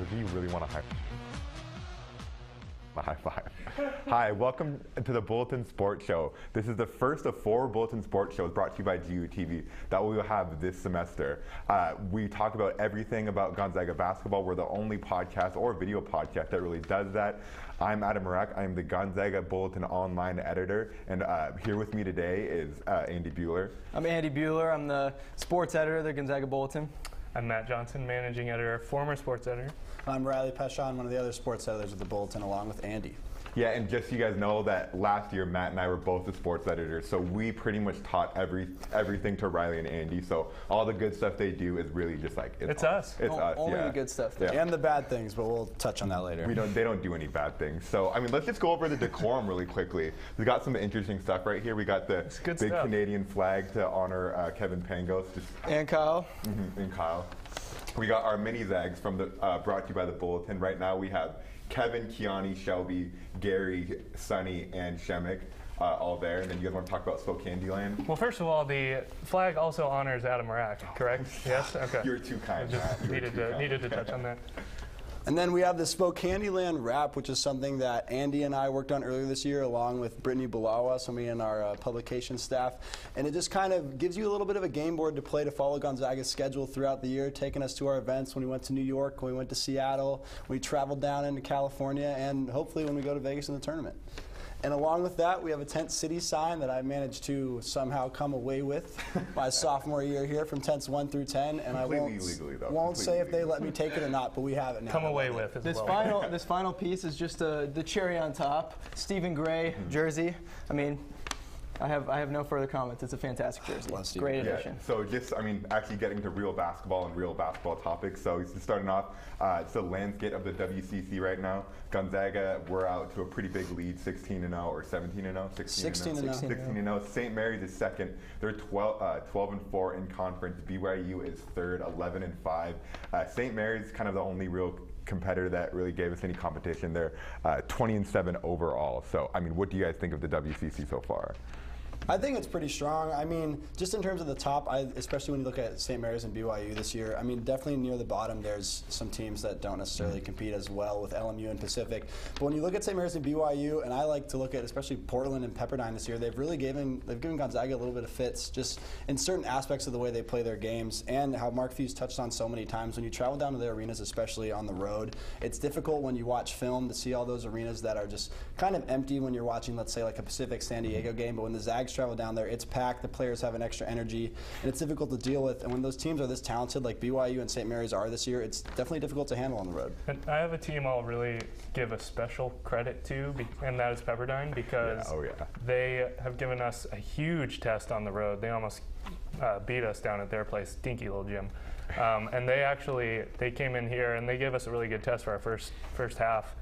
do you really want to high five? Hi, welcome to the Bulletin Sports Show. This is the first of 4 Bulletin Sports shows brought to you by GUTV that we will have this semester. We talk about everything about Gonzaga basketball. We're the only podcast or video podcast that really does that. I'm Adam Marak. I'm the Gonzaga Bulletin online editor, and here with me today is Andy Bueller. I'm Andy Bueller. I'm the sports editor of the Gonzaga Bulletin. I'm Matt Johnson, managing editor, former sports editor. I'm Riley Peshan, one of the other sports editors of the Bulletin, along with Andy. Yeah, and just so you guys know that last year Matt and I were both the sports editors, so we pretty much taught everything to Riley and Andy. So all the good stuff they do is really just like it's us. It's us. Only yeah. the good stuff. Yeah. And the bad things, but we'll touch on that later. They don't do any bad things. So I mean, let's just go over the decorum really quickly. We got some interesting stuff right here. We got the big stuff. Canadian flag to honor Kevin Pangos. And Kyle. And Kyle. We got our mini Zags from the brought to you by the Bulletin. Right now we have Kevin, Kiani, Shelby, Gary, Sonny, and Shemek all there. And then you guys want to talk about Spokandyland? Well, first of all, the flag also honors Adam Marak, correct? Yes? Okay. You're too kind, Matt. Needed to touch on that. And then we have the Spokandyland wrap, which is something that Andy and I worked on earlier this year, along with Brittany Bulawa, somebody in our publication staff. And it just kind of gives you a little bit of a game board to play to follow Gonzaga's schedule throughout the year, taking us to our events when we went to New York, when we went to Seattle, when we traveled down into California, and hopefully when we go to Vegas in the tournament. And along with that, we have a Tent City sign that I managed to somehow come away with my sophomore year here from tents 1 through 10. And won't say if they let me take it or not, but we have it now. Come away with as This well. this final piece is just the cherry on top. Stephen Gray jersey. I mean, I have no further comments. It's a fantastic jersey. Great addition. Yeah. So just, I mean, actually getting to real basketball and real basketball topics. So starting off, it's the landscape of the WCC right now. Gonzaga, we're out to a pretty big lead, 16-0 or 17-0? 16-0. St. Mary's is second. They're 12-4 in conference. BYU is third, 11-5. St. Mary's is kind of the only real competitor that really gave us any competition. They're 20-7 overall. So, I mean, what do you guys think of the WCC so far? I think it's pretty strong. I mean, just in terms of the top, especially when you look at St. Mary's and BYU this year, I mean, definitely near the bottom, there's some teams that don't necessarily compete as well with LMU and Pacific. But when you look at St. Mary's and BYU, and I like to look at especially Portland and Pepperdine this year, they've given Gonzaga a little bit of fits just in certain aspects of the way they play their games, and how Mark Few's touched on so many times. When you travel down to the arenas, especially on the road, it's difficult when you watch film to see all those arenas that are just kind of empty when you're watching, let's say, like a Pacific San Diego game. But when the Zags travel down there, it's packed, the players have an extra energy, and it's difficult to deal with. And when those teams are this talented, like BYU and St. Mary's are this year, it's definitely difficult to handle on the road. And I have a team I'll really give a special credit to, and that is Pepperdine, because they have given us a huge test on the road. They almost beat us down at their place, stinky little gym. And they came in here and they gave us a really good test for our first half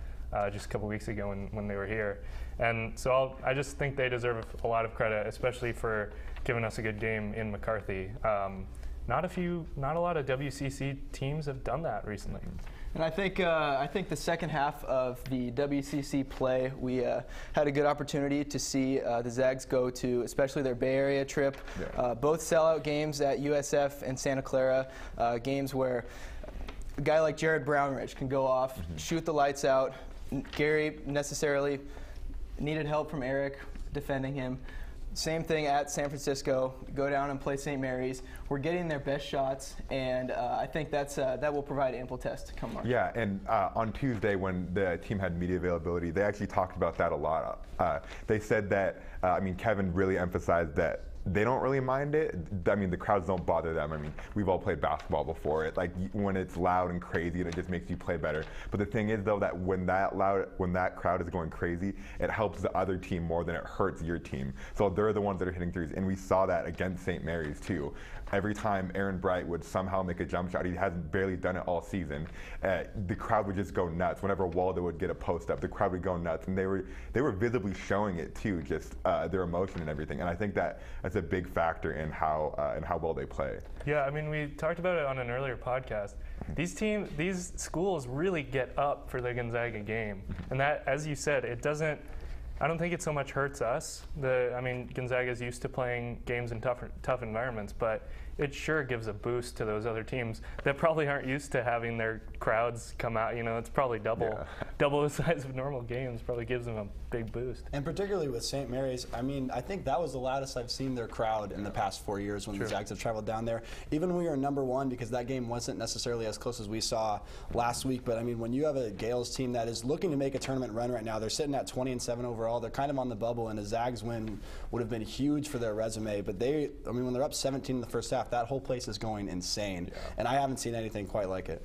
just a couple weeks ago when they were here. And so I just think they deserve a lot of credit, especially for giving us a good game in McCarthy. Not a lot of WCC teams have done that recently. And I think the second half of the WCC play, we had a good opportunity to see the Zags go to, especially their Bay Area trip, both sellout games at USF and Santa Clara, games where a guy like Jared Brownridge can go off, shoot the lights out. Gary necessarily needed help from Eric defending him. Same thing at San Francisco. Go down and play St. Mary's. We're getting their best shots, and I think that will provide ample test come March. Yeah, and on Tuesday when the team had media availability, they actually talked about that a lot. They said that, I mean, Kevin really emphasized that they don't really mind it. I mean, the crowds don't bother them. I mean, we've all played basketball before. When it's loud and crazy, it just makes you play better. But the thing is, though, that when that crowd is going crazy, it helps the other team more than it hurts your team. So they're the ones that are hitting threes, and we saw that against St. Mary's too. Every time Aaron Bright would somehow make a jump shot, he hasn't barely done it all season. The crowd would just go nuts. Whenever Waldo would get a post up, the crowd would go nuts, and they were visibly showing it too, just their emotion and everything. And I think that's a big factor in how well they play. Yeah, I mean, we talked about it on an earlier podcast. These schools really get up for the Gonzaga game, and that, as you said, it doesn't I don't think it so much hurts us. I mean, Gonzaga's used to playing games in tough environments, but it sure gives a boost to those other teams that probably aren't used to having their crowds come out. You know, it's probably double the size of normal games. Probably gives them a big boost. And particularly with St. Mary's, I mean, I think that was the loudest I've seen their crowd in the past 4 years when the Zags have traveled down there. Even when we were #1, because that game wasn't necessarily as close as we saw last week. But I mean, when you have a Gales team that is looking to make a tournament run right now, they're sitting at 20-7 overall. They're kind of on the bubble, and a Zags win would have been huge for their resume. But I mean, when they're up 17 in the first half, that whole place is going insane. Yeah. And I haven't seen anything quite like it.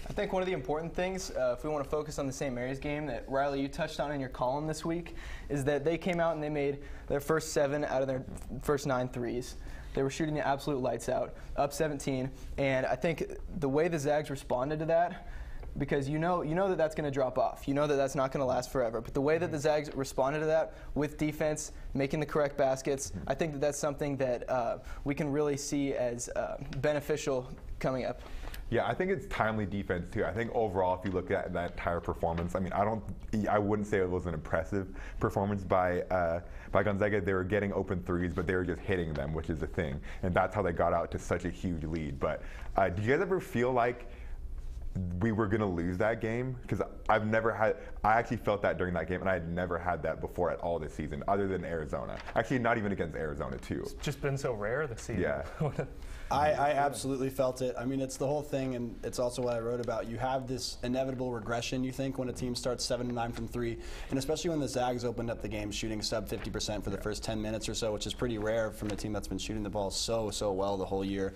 I think one of the important things, if we want to focus on the St. Mary's game that, Riley, you touched on in your column this week, is that they came out and they made their first 7 out of their first 9 threes. They were shooting the absolute lights out, up 17. And I think the way the Zags responded to that, because you know that that's going to drop off. You know that that's not going to last forever. But the way that the Zags responded to that with defense, making the correct baskets, I think that that's something that we can really see as beneficial coming up. Yeah, I think it's timely defense too. I think overall, if you look at that entire performance, I mean, I wouldn't say it was an impressive performance by Gonzaga. They were getting open threes, but they were just hitting them, which is the thing, and that's how they got out to such a huge lead. But do you guys ever feel like we were going to lose that game? Because I actually felt that during that game, and I had never had that before at all this season, other than Arizona. Actually, not even against Arizona, too. It's just been so rare this season. Yeah. I absolutely felt it. I mean, it's the whole thing, and it's also what I wrote about. You have this inevitable regression, you think, when a team starts 7-9 from 3, and especially when the Zags opened up the game shooting sub 50% for the first 10 minutes or so, which is pretty rare from a team that's been shooting the ball so well the whole year.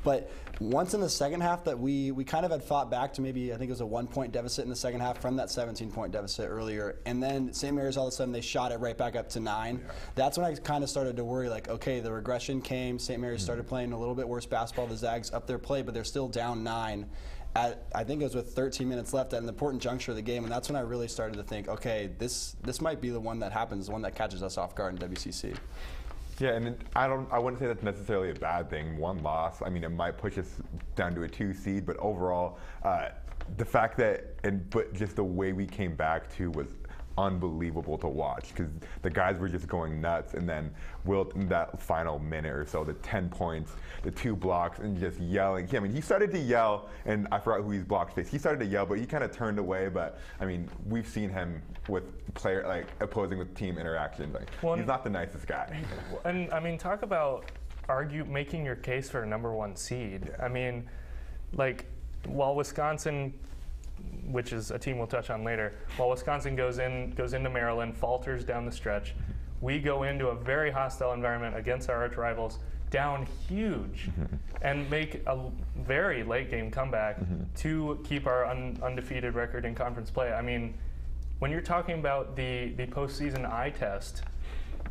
But once in the second half that we kind of had fought back to maybe, I think it was a 1-point deficit in the second half from that 17-point deficit earlier, and then St. Mary's all of a sudden they shot it right back up to 9. Yeah. That's when I kind of started to worry, like, okay, the regression came. St. Mary's started playing a little bit worse basketball. The Zags up their play, but they're still down 9 at, I think it was with 13 minutes left at an important juncture of the game, and that's when I really started to think, okay, this might be the one that happens, the one that catches us off guard in WCC. Yeah, and I wouldn't say that's necessarily a bad thing. One loss, I mean, it might push us down to a 2 seed, but overall, the fact that, but just the way we came back to was unbelievable to watch, because the guys were just going nuts, and then Wilt in that final minute or so, the 10 points, the 2 blocks, and just yelling. I mean, he started to yell, and I forgot who his blocks faced. He started to yell, but he kind of turned away. But I mean, we've seen him with opposing with team interactions. Like, he's not the nicest guy. And I mean, talk about making your case for a #1 seed. I mean, like, while Wisconsin, which is a team we'll touch on later, while Wisconsin goes into Maryland, falters down the stretch, we go into a very hostile environment against our arch rivals, down huge, and make a very late game comeback to keep our undefeated record in conference play. I mean, when you're talking about the postseason eye test,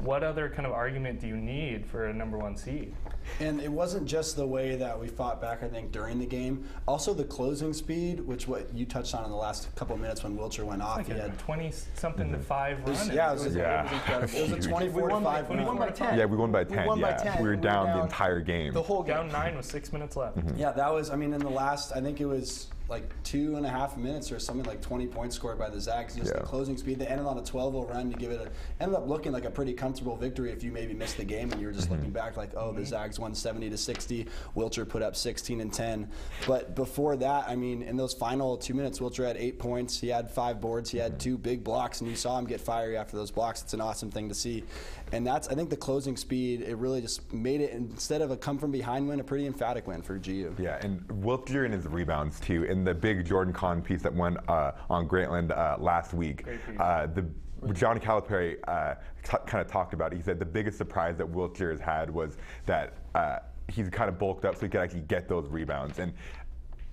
what other kind of argument do you need for a #1 seed? And it wasn't just the way that we fought back, I think, during the game. Also the closing speed, which what you touched on in the last couple of minutes when Wiltshire went off. Like he had 20-something to 5 run. It was incredible. It was a 24-5 run. We won by 10. Yeah, we won by 10. We won by 10. We were down the entire game. The whole game. Down 9 with 6 minutes left. Yeah, that was, I mean, in the last, I think it was like 2.5 minutes or something, like 20 points scored by the Zags. Just the closing speed. They ended on a 12-0 run to give it ended up looking like a pretty comfortable victory if you maybe missed the game and you were just looking back like, oh, the Zags won 70-60. Wiltshire put up 16 and 10. But before that, I mean, in those final 2 minutes, Wiltshire had 8 points. He had 5 boards. He had 2 big blocks, and you saw him get fiery after those blocks. It's an awesome thing to see. And that's, I think, the closing speed. It really just made it, instead of a come-from-behind win, a pretty emphatic win for GU. Yeah, and Wiltshire and his rebounds, too. In the big Jordan Kahn piece that went on Grantland last week, John Calipari kind of talked about it. He said the biggest surprise that Wiltshire has had was that he's kind of bulked up so he could actually get those rebounds. And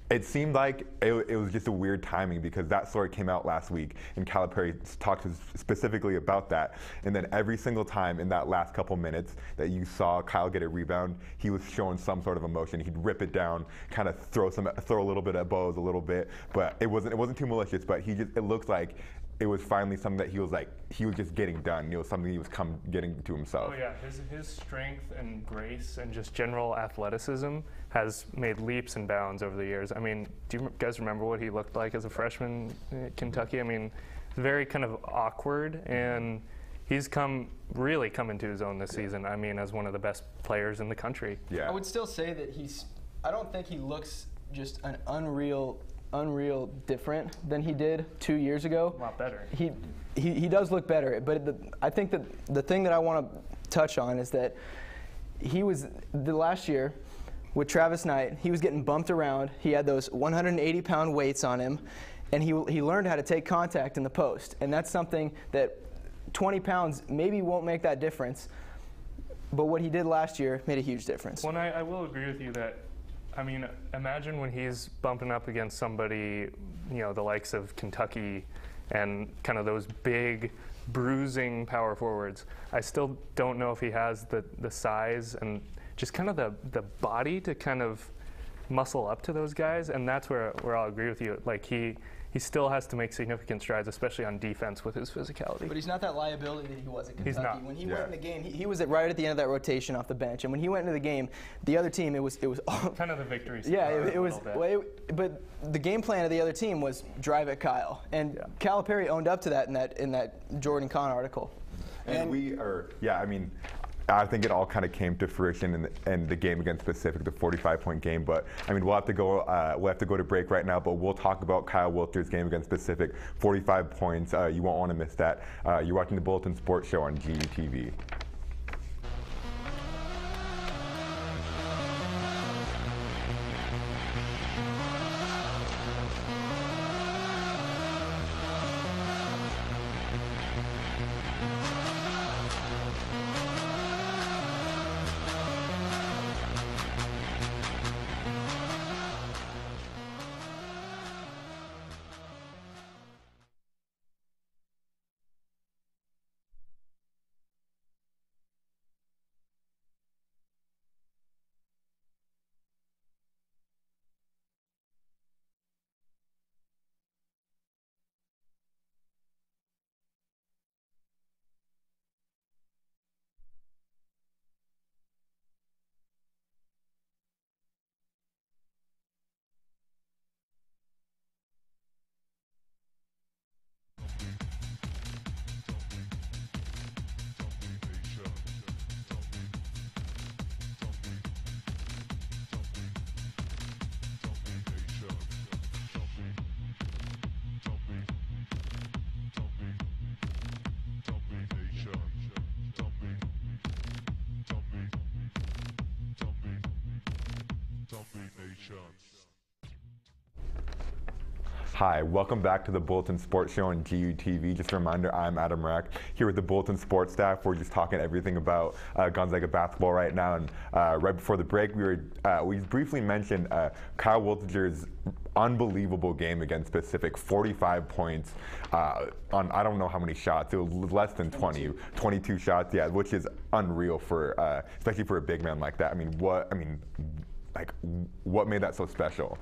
it seemed like it was just a weird timing, because that story came out last week, and Calipari talked specifically about that. And then every single time in that last couple minutes that you saw Kyle get a rebound, he was showing some sort of emotion. He'd rip it down, kind of throw a little bit at Bose a little bit, but it wasn't too malicious. But it looked like it was finally something that he was just getting done. It was something he was getting to himself. Oh yeah, his strength and grace and just general athleticism has made leaps and bounds over the years. I mean, do you guys remember what he looked like as a freshman at Kentucky? I mean, very kind of awkward, and he's really come into his own this season. I mean, as one of the best players in the country. Yeah. I would still say that I don't think he looks just an unreal different than he did 2 years ago. A lot better. He does look better, but I think that the thing that I want to touch on is that he was the last year with Travis Knight. He was getting bumped around. He had those 180-pound weights on him, and he learned how to take contact in the post. And that's something that 20 pounds maybe won't make that difference, but what he did last year made a huge difference. Well, I will agree with you that, I mean, imagine when he's bumping up against somebody, the likes of Kentucky and kind of those big, bruising power forwards. I still don't know if he has the size and just kind of the body to kind of muscle up to those guys, and that's where I'll agree with you. Like he still has to make significant strides, especially on defense with his physicality. But he's not that liability that he was at Kentucky. He's not. When he went in the game, he was right at the end of that rotation off the bench, and when he went into the game, the other team, it was all kind of the victory. Yeah, it was. But the game plan of the other team was drive at Kyle, and Calipari owned up to that in that Jordan Kahn article. And I think it all kind of came to fruition in the game against Pacific, the 45-point game. But I mean, we'll have to go to break right now. But we'll talk about Kyle Wilcher's game against Pacific, 45 points. You won't want to miss that. You're watching the Bulletin Sports Show on GUTV. Hi, welcome back to the Bulletin Sports Show on GUTV. Just a reminder, I'm Adam Rack here with the Bulletin Sports staff. We're just talking everything about Gonzaga basketball right now. And right before the break, we briefly mentioned Kyle Wilcher's unbelievable game against Pacific, 45 points on I don't know how many shots. It was less than 20, 22 shots, yeah, which is unreal for especially for a big man like that. What made that so special?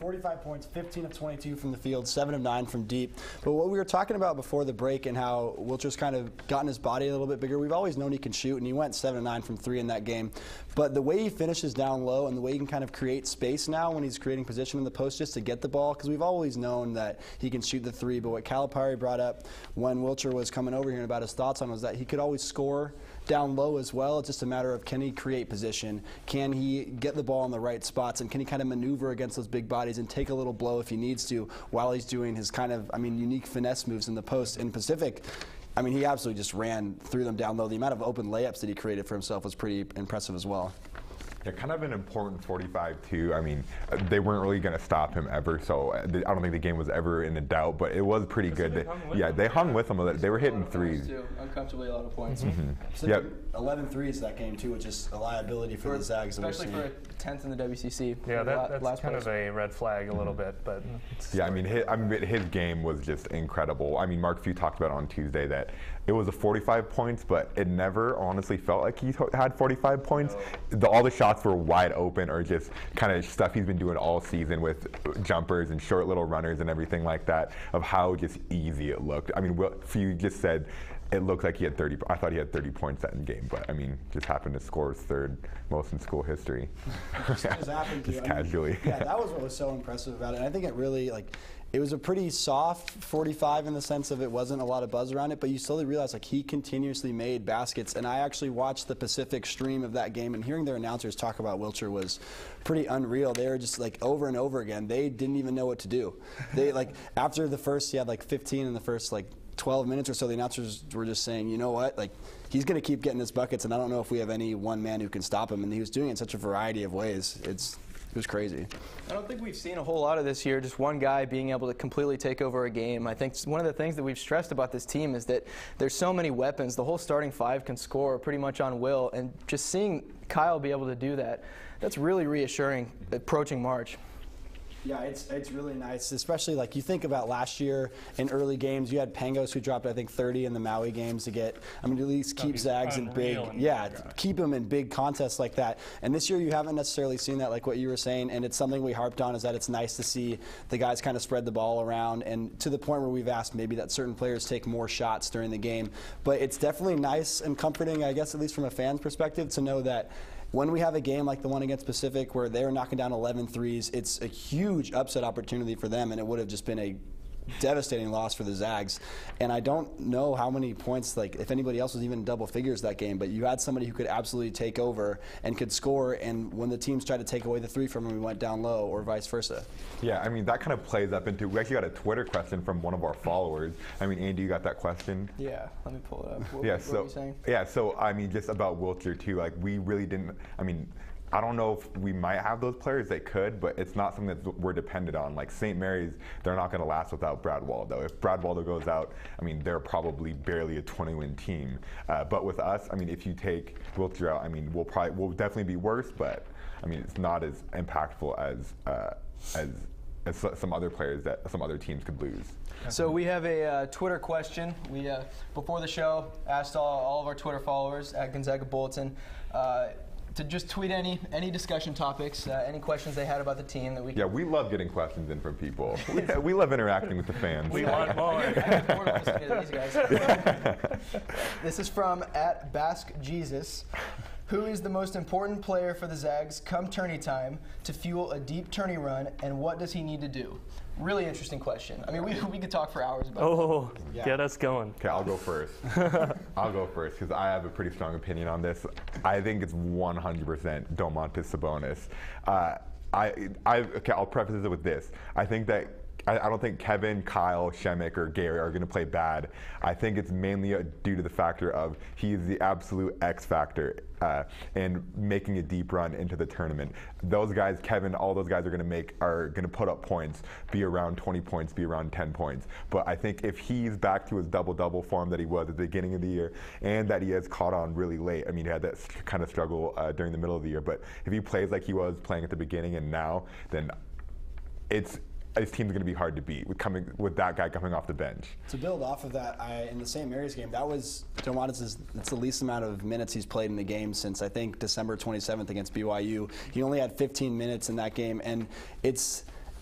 45 points, 15 of 22 from the field, 7 of 9 from deep. But what we were talking about before the break and how Wilcher's kind of gotten his body a little bit bigger, we've always known he can shoot, and he went 7 of 9 from 3 in that game. But the way he finishes down low and the way he can kind of create space now when he's creating position in the post just to get the ball, because we've always known that he can shoot the 3, but what Calipari brought up when Wilcher was coming over here and about his thoughts on was that he could always score down low as well. It's just a matter of, can he create position? Can he get the ball in the right spots? And can he kind of maneuver against those big bodies and take a little blow if he needs to while he's doing his kind of, unique finesse moves in the post? In Pacific, he absolutely just ran through them down low. The amount of open layups that he created for himself was pretty impressive as well. Yeah, kind of an important 45 too. They weren't really going to stop him ever, so I don't think the game was ever in a doubt. But it was pretty good. They hung with him. They were hitting threes. Uncomfortably a lot of points. Mm-hmm. Yep. 11 threes that game too, which is a liability for the Zags. Especially for a 10th in the WCC. Yeah, that's kind of a red flag a little bit, but. His game was just incredible. Mark Few talked about on Tuesday that it was a 45 points, but it never honestly felt like he had 45 points. No. All the shots were wide open, or just kind of stuff he's been doing all season with jumpers and short little runners and everything like that, of how just easy it looked. Few just said it looked like he had 30. I thought he had 30 points that in game, but I mean, just happened to score his third most in school history. just happened to. Just casually. Yeah, that was what was so impressive about it. And I think it really it was a pretty soft 45 in the sense of it wasn't a lot of buzz around it, but you slowly realize he continuously made baskets. And I actually watched the Pacific stream of that game, and hearing their announcers talk about Wilcher was pretty unreal. They were just over and over again. They didn't even know what to do. They after the first, he had 15 in the first 12 minutes or so, the announcers were just saying, you know what, he's going to keep getting his buckets, and I don't know if we have any one man who can stop him. And he was doing it in such a variety of ways. It was crazy. I don't think we've seen a whole lot of this year, just one guy being able to completely take over a game. I think one of the things that we've stressed about this team is that there's so many weapons. The whole starting five can score pretty much on will, and just seeing Kyle be able to do that, that's really reassuring approaching March. Yeah, it's really nice, especially you think about last year in early games. You had Pangos who dropped, I think, 30 in the Maui games to get, at least keep Zags in big, keep them in big contests like that. And this year you haven't necessarily seen that, like what you were saying, and it's something we harped on, is that it's nice to see the guys kind of spread the ball around, and to the point where we've asked maybe that certain players take more shots during the game. But it's definitely nice and comforting, I guess, at least from a fan's perspective, to know that when we have a game like the one against Pacific where they're knocking down 11 threes, it's a huge upset opportunity for them, and it would have just been a devastating loss for the Zags. And I don't know how many points, if anybody else was even in double figures that game, but you had somebody who could absolutely take over and could score, and when the teams tried to take away the three from him, we went down low, or vice versa. Yeah, that kind of plays up into, we actually got a Twitter question from one of our followers. Andy, you got that question? Yeah, let me pull it up. What were you saying? Yeah, so just about Wilcher too, we really didn't, I don't know if we might have those players. They could, but it's not something that we're dependent on. St. Mary's, they're not going to last without Brad Waldo. If Brad Waldo goes out, they're probably barely a 20-win team. But with us, if you take Wilcher out, we'll definitely be worse. But it's not as impactful as some other players that some other teams could lose. So we have a Twitter question. We before the show asked all of our Twitter followers at Gonzaga Bulletin to just tweet any discussion topics, any questions they had about the team that we can. Yeah, we love getting questions in from people. We love interacting with the fans. We want more. These guys. This is from @BaskJesus. Who is the most important player for the Zags come tourney time to fuel a deep tourney run, and what does he need to do? Really interesting question. We could talk for hours about that. Get us going. Okay, I'll go first. I'll go first because I have a pretty strong opinion on this. I think it's 100% Domantas Sabonis. Okay, I'll preface it with this. I think that I don't think Kevin, Kyle, Shemek, or Gary are going to play bad. I think it's mainly due to the factor of he is the absolute X factor in making a deep run into the tournament. Those guys, Kevin, all those guys are going to put up points, be around 20 points, be around 10 points. But I think if he's back to his double-double form that he was at the beginning of the year, and that he has caught on really late. He had that kind of struggle during the middle of the year. But if he plays like he was playing at the beginning and now, then his team's going to be hard to beat with that guy coming off the bench. To build off of that, in the St. Mary's game, that was Domantas' that's the least amount of minutes he's played in the game since I think December 27th against BYU. He only had 15 minutes in that game, and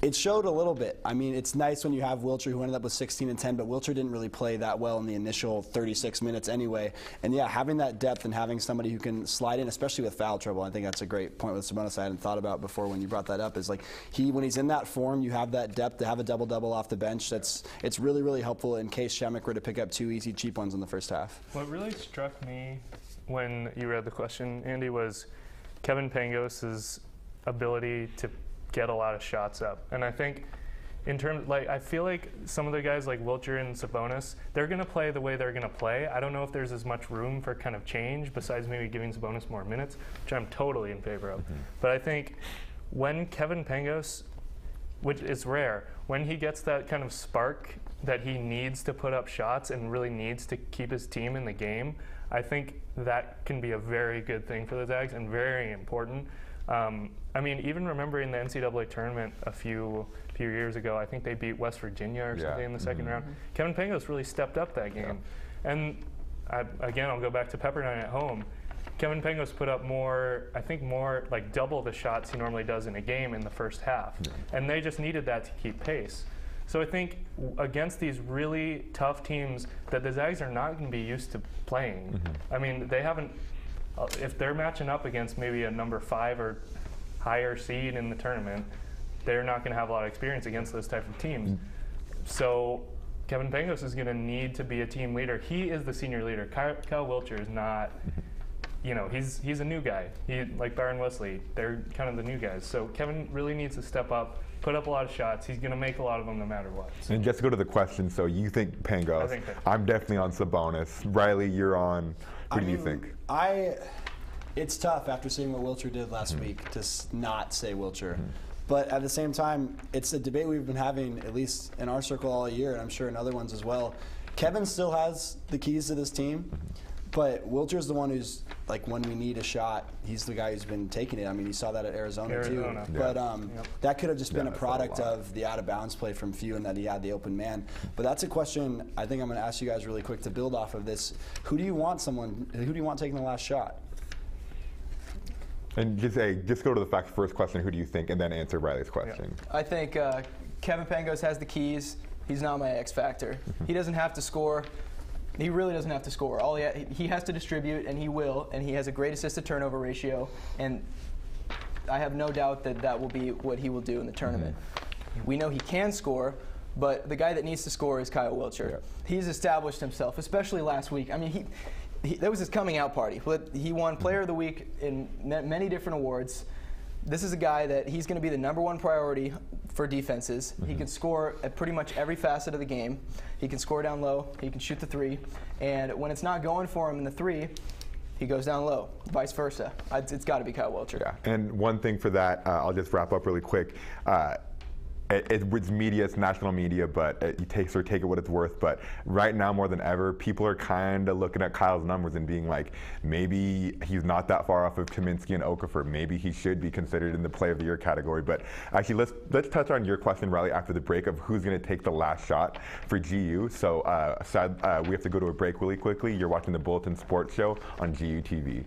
it showed a little bit. It's nice when you have Wilcher, who ended up with 16 and 10, but Wilcher didn't really play that well in the initial 36 minutes anyway. And yeah, having that depth and having somebody who can slide in, especially with foul trouble, I think that's a great point with Sabonis I hadn't thought about before when you brought that up, is when he's in that form, you have that depth to have a double-double off the bench. It's really, really helpful in case Shemek were to pick up two easy, cheap ones in the first half. What really struck me when you read the question, Andy, was Kevin Pangos' ability to get a lot of shots up. And I think in terms, I feel like some of the guys like Wilcher and Sabonis, they're going to play the way they're going to play. I don't know if there's as much room for kind of change besides maybe giving Sabonis more minutes, which I'm totally in favor of. But I think when Kevin Pangos, which is rare, when he gets that kind of spark that he needs to put up shots and really needs to keep his team in the game, I think that can be a very good thing for the Zags and very important. Even remembering the NCAA tournament a few years ago, I think they beat West Virginia or something in the second round. Kevin Pangos really stepped up that game. Yeah. And I'll go back to Pepperdine at home. Kevin Pangos put up more double the shots he normally does in a game in the first half. Yeah. And they just needed that to keep pace. So I think against these really tough teams that the Zags are not going to be used to playing. I mean, they haven't, if they're matching up against maybe a number 5 or higher seed in the tournament, they're not going to have a lot of experience against those type of teams. So Kevin Pangos is going to need to be a team leader. He is the senior leader. Kyle Wilcher is not, you know, he's a new guy. Like Byron Wesley, they're kind of the new guys. So Kevin really needs to step up, put up a lot of shots. He's going to make a lot of them no matter what. So. And just to go to the question, so you think Pangos. I think I'm definitely on Sabonis. Riley, you're on, who do you think? It's tough after seeing what Wilcher did last week to not say Wilcher. But at the same time, it's a debate we've been having, at least in our circle all year, and I'm sure in other ones as well. Kevin still has the keys to this team, but Wilcher's the one who's, like, when we need a shot, he's the guy who's been taking it. I mean, you saw that at Arizona. Too. Yeah. But that could have just been a product of the out-of-bounds play from Few and that he had the open man. But that's a question I think I'm going to ask you guys really quick to build off of this. Who do you want taking the last shot? And just go to the first question, who do you think, and then answer Riley's question. I think Kevin Pangos has the keys. He's not my X factor. He doesn't have to score. He really doesn't have to score. He has to distribute, and he will, and he has a great assist-to-turnover ratio, and I have no doubt that will be what he will do in the tournament. We know he can score, but the guy that needs to score is Kyle Wilcher. Yeah. He's established himself, especially last week. I mean, that was his coming out party. He won Player of the Week in many different awards. This is a guy that he's going to be the #1 priority for defenses. He can score at pretty much every facet of the game. He can score down low. He can shoot the 3. And when it's not going for him in the 3, he goes down low, vice versa. It's got to be Kyle Wilcher. Yeah. And one thing for that, I'll just wrap up really quick. It's media, it's national media, but you take it what it's worth. But right now, more than ever, people are kind of looking at Kyle's numbers and being like, maybe he's not that far off of Kaminsky and Okafor. Maybe he should be considered in the Play of the Year category. But actually, let's touch on your question, Riley, after the break of who's going to take the last shot for GU. So we have to go to a break really quickly. You're watching the Bulletin Sports Show on GUTV.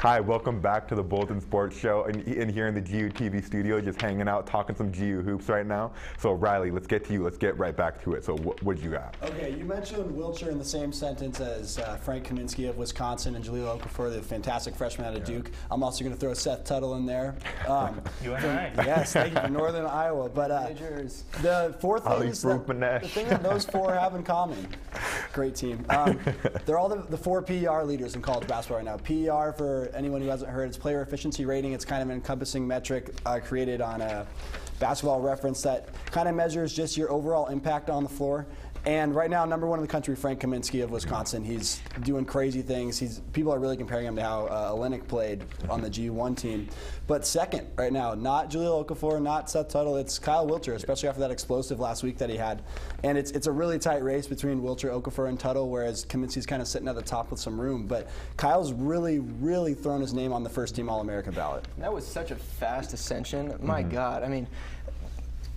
Hi, welcome back to the Bulletin Sports Show, and here in the GUTV studio, just hanging out, talking some GU hoops right now. So Riley, let's get to you. Let's get right back to it. So what you got? Okay, you mentioned Wilcher in the same sentence as Frank Kaminsky of Wisconsin and Jahlil Okafor, the fantastic freshman out of Duke. I'm also going to throw Seth Tuttle in there. UNI. Yes, thank you, from Northern Iowa. But the four things the thing that those four have in common, great team. They're all the 4 PER leaders in college basketball right now. PER, for anyone who hasn't heard, it's player efficiency rating. It's kind of an encompassing metric created on a Basketball Reference that kind of measures just your overall impact on the floor. And right now, #1 in the country, Frank Kaminsky of Wisconsin. He's doing crazy things. People are really comparing him to how Olenek played on the G1 team. But second, right now, not Jahlil Okafor, not Seth Tuttle. It's Kyle Wilcher, especially after that explosive last week that he had. And it's a really tight race between Wilcher, Okafor, and Tuttle, whereas Kaminsky's kind of sitting at the top with some room. But Kyle's really, really thrown his name on the first-team All-American ballot. That was such a fast ascension. My God. I mean,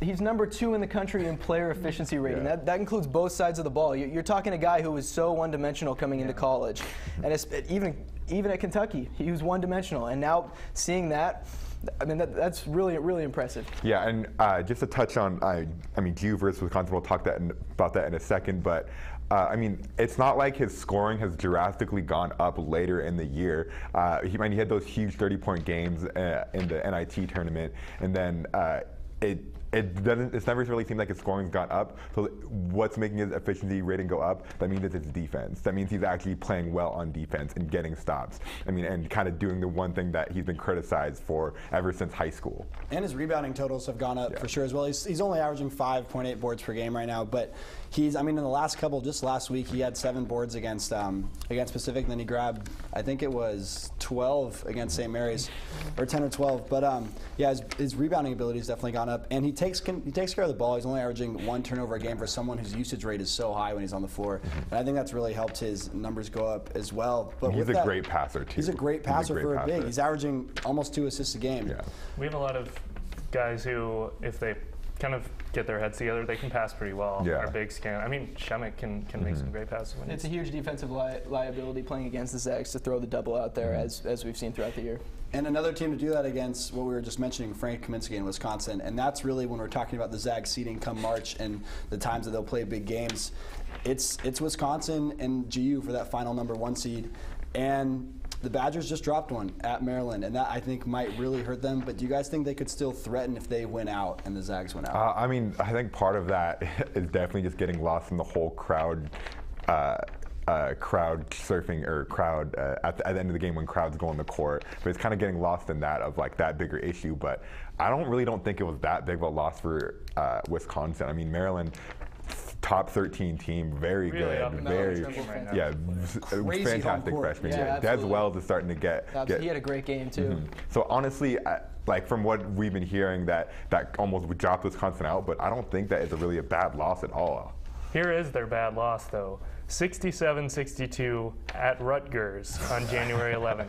He's number 2 in the country in player efficiency rating. Yeah. That includes both sides of the ball. You're talking a guy who was so one-dimensional coming into college, and even at Kentucky, he was one-dimensional. And now seeing that, I mean, that's really, really impressive. Yeah, and just to touch on, I mean, GU versus Wisconsin, we'll talk about that in a second, but I mean, it's not like his scoring has drastically gone up later in the year. He had those huge 30-point games in the NIT tournament, and then it's never really seemed like his scoring's gone up. So what's making his efficiency rating go up? That means it's his defense. That means he's actually playing well on defense and getting stops. I mean, and kind of doing the one thing that he's been criticized for ever since high school. And his rebounding totals have gone up for sure as well. He's only averaging 5.8 boards per game right now, but I mean, in the last couple, just last week, he had 7 boards against Pacific, and then he grabbed, I think it was 12 against St. Mary's, or 10 or 12. But yeah, his rebounding ability has definitely gone up, and he takes care of the ball. He's only averaging 1 turnover a game for someone whose usage rate is so high when he's on the floor, and I think that's really helped his numbers go up as well. But he's a great passer too. He's a great passer for a big. He's averaging almost 2 assists a game. Yeah. We have a lot of guys who, if they kind of get their heads together, they can pass pretty well. Yeah. Our bigs can. I mean, Shemek can make some great passes. It's a huge defensive liability playing against the Zags to throw the double out there, as we've seen throughout the year. And another team to do that against, what we were just mentioning, Frank Kaminsky in Wisconsin. And that's really when we're talking about the Zags seeding come March and the times that they'll play big games. It's Wisconsin and GU for that final number 1 seed. And the Badgers just dropped one at Maryland, and that I think might really hurt them. But do you guys think they could still threaten if they win out and the Zags win out? I mean, I think part of that is definitely just getting lost in the whole crowd surfing or crowd at the end of the game when crowds go on the court. But it's kind of getting lost in that of like that bigger issue. But I don't think it was that big of a loss for Wisconsin. I mean, Maryland, top 13 team, very really good, very fantastic freshman. Yeah, Des Wells is starting to get. He had a great game too. So honestly, like from what we've been hearing, that almost dropped Wisconsin out, but I don't think that is really a bad loss at all. Here is their bad loss though. 67-62 at Rutgers on January 11th.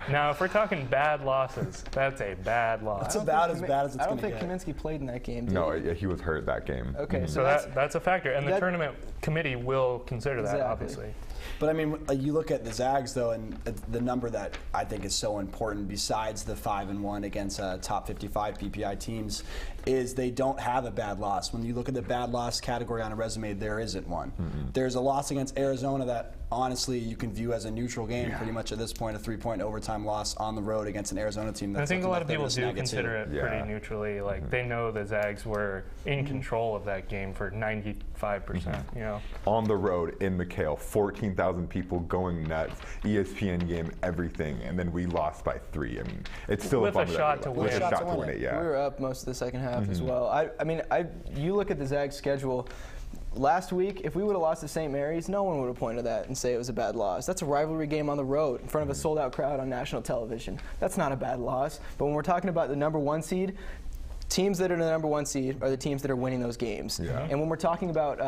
Now, if we're talking bad losses, that's a bad loss. It's about as bad as it's going to get. I don't think Kaminsky played in that game, did No, he? he was hurt that game. Okay, so that's a factor, and the tournament committee will consider that, obviously. But I mean, you look at the Zags though, and the number that I think is so important, besides the 5-1 against top 55 PPI teams, is they don't have a bad loss. When you look at the bad loss category on a resume, there isn't one. There's a loss against Arizona that honestly you can view as a neutral game pretty much at this point, a 3-point overtime loss on the road against an Arizona team. That's I think a lot of people do consider it pretty neutrally. Like they know the Zags were in control of that game for 95%. You know, on the road in McHale, 14,000 people going nuts, ESPN game, everything, and then we lost by 3. I mean, it's still with a shot to win. With a shot to win it, yeah. We were up most of the second half as well. I mean, you look at the Zags schedule. Last week, if we would have lost to St. Mary's, no one would have pointed to that and say it was a bad loss. That's a rivalry game on the road in front of a sold-out crowd on national television. That's not a bad loss. But when we're talking about the number 1 seed, teams that are the number 1 seed are the teams that are winning those games. Yeah. And when we're talking about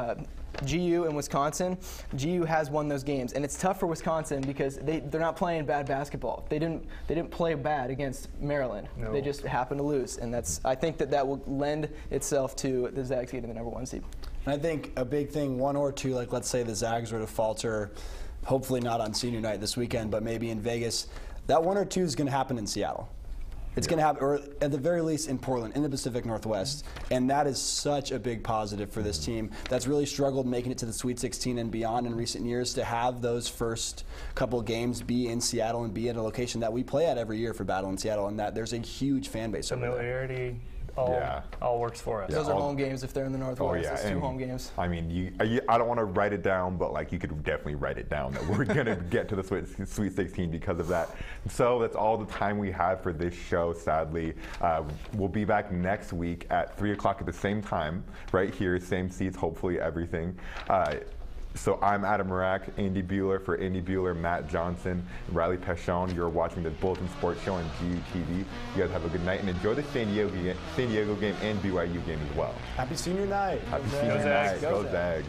GU and Wisconsin, GU has won those games, and it's tough for Wisconsin because they're not playing bad basketball. They didn't play bad against Maryland. No. They just happened to lose, and I think that will lend itself to the Zags getting the number 1 seed. And I think a big thing, 1 or 2, like let's say the Zags were to falter, hopefully not on senior night this weekend, but maybe in Vegas, that 1 or 2 is going to happen in Seattle. It's going to happen, or at the very least in Portland, in the Pacific Northwest. And that is such a big positive for this team that's really struggled making it to the Sweet 16 and beyond in recent years, to have those first couple games be in Seattle and be at a location that we play at every year for Battle in Seattle, and that there's a huge fan base over there. Familiarity. All works for us. Those are home games if they're in the Northwest. It's 2 home games. I mean, I don't want to write it down, but like you could definitely write it down that we're going to get to the Sweet 16 because of that. So that's all the time we have for this show, sadly. We'll be back next week at 3 o'clock at the same time, right here, same seats, hopefully everything. So I'm Adam Marak, Andy Bueller for Andy Bueller, Matt Johnson, Riley Pechon. You're watching the Bulletin Sports Show on GUTV. You guys have a good night and enjoy the San Diego game and BYU game as well. Happy senior night. Happy senior night. Go Zags.